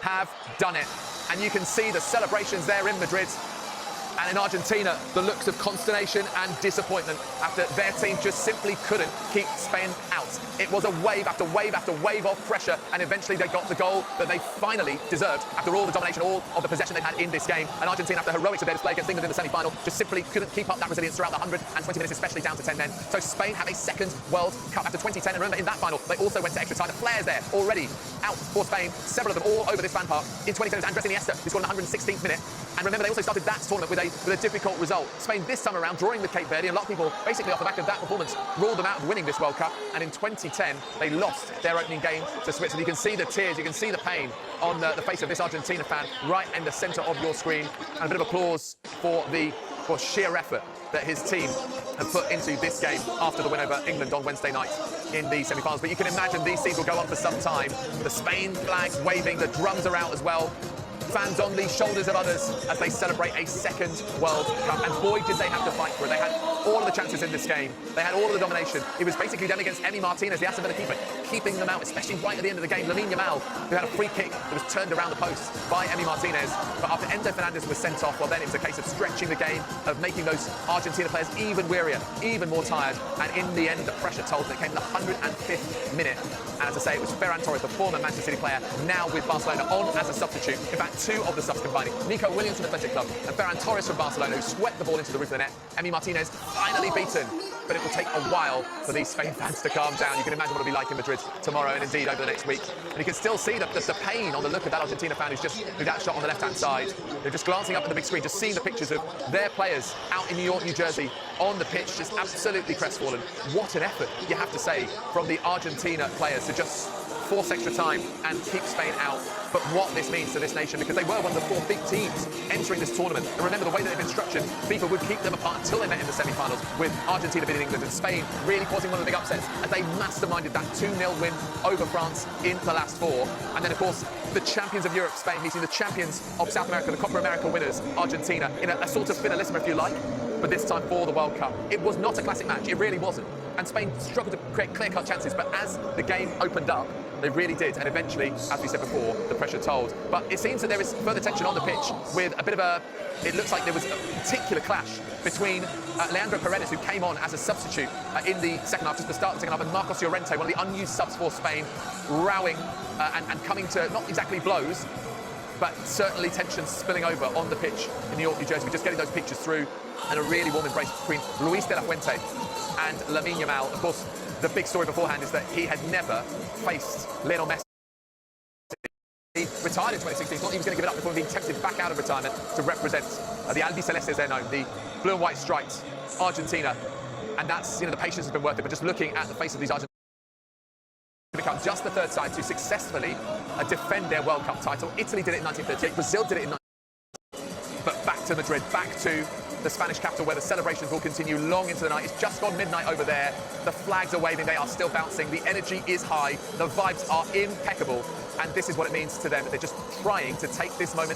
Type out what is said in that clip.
have done it. And you can see the celebrations there in Madrid. And in Argentina, the looks of consternation and disappointment after their team just simply couldn't keep Spain out. It was a wave after wave after wave of pressure, and eventually they got the goal that they finally deserved after all the domination, all of the possession they had in this game. And Argentina, after the heroics of their display against England in the semi-final, just simply couldn't keep up that resilience throughout the 120 minutes, especially down to 10 men. So Spain have a second World Cup after 2010. And remember, in that final, they also went to extra time. The flares there already out for Spain, several of them all over this fan park. In 2010, it was Andres Iniesta who scored in the 116th minute. And remember, they also started that tournament with a difficult result. Spain this time around drawing with Cape Verde, and a lot of people, basically off the back of that performance, ruled them out of winning this World Cup. And in 2010, they lost their opening game to Switzerland. You can see the tears, you can see the pain on the face of this Argentina fan right in the centre of your screen. And a bit of applause for the sheer effort that his team have put into this game after the win over England on Wednesday night in the semi-finals. But you can imagine these scenes will go on for some time. The Spain flags waving, the drums are out as well. Fans on the shoulders of others as they celebrate a second World Cup. And boy, did they have to fight for it. They had all of the chances in this game. They had all of the domination. It was basically them against Emi Martinez, the Aston Villa keeper, keeping them out, especially right at the end of the game. Lamine Yamal, who had a free kick that was turned around the post by Emi Martinez. But after Enzo Fernandez was sent off, well, then it was a case of stretching the game, of making those Argentina players even wearier, even more tired. And in the end, the pressure told. It came in the 105th minute. And as I say, it was Ferran Torres, the former Manchester City player, now with Barcelona, on as a substitute. In fact, two of the subs combining. Nico Williams from the Athletic Club and Ferran Torres from Barcelona, who swept the ball into the roof of the net. Emi Martinez finally beaten. But it will take a while for these Spain fans to calm down. You can imagine what it'll be like in Madrid tomorrow and indeed over the next week. And you can still see the pain on the look of that Argentina fan who that shot on the left-hand side. They're just glancing up at the big screen, just seeing the pictures of their players out in New York, New Jersey, on the pitch, just absolutely crestfallen. What an effort, you have to say, from the Argentina players to just force extra time and keep Spain out. But what this means to this nation, because they were one of the four big teams entering this tournament. And remember, the way that they've been structured, FIFA would keep them apart until they met in the semi-finals, with Argentina beating England and Spain really causing one of the big upsets as they masterminded that 2-0 win over France in the last four. And then, of course, the champions of Europe, Spain, meeting the champions of South America, the Copa America winners, Argentina, in a sort of finalissima, if you like, but this time for the World Cup. It was not a classic match, it really wasn't. And Spain struggled to create clear-cut chances, but as the game opened up, they really did, and eventually, as we said before, the pressure told. But it seems that there is further tension on the pitch with a bit of a... It looks like there was a particular clash between Leandro Paredes, who came on as a substitute in the second half, just to start the second half, and Marcos Llorente, one of the unused subs for Spain, rowing and coming to not exactly blows, but certainly tensions spilling over on the pitch in New York, New Jersey. We're just getting those pictures through, and a really warm embrace between Luis de la Fuente and Lamine Yamal. Of course, the big story beforehand is that he had never faced Lionel Messi. He retired in 2016, thought he was going to give it up before being tempted back out of retirement to represent the Albicelestes, they're known, the blue and white striped Argentina. And that's, the patience has been worth it, but just looking at the face of these Argentinians, become just the third side to successfully defend their World Cup title. Italy did it in 1938, Brazil did it in 19... But back to Madrid, back to the Spanish capital, where the celebrations will continue long into the night. It's just gone midnight over there. The flags are waving, they are still bouncing. The energy is high, the vibes are impeccable. And this is what it means to them. They're just trying to take this moment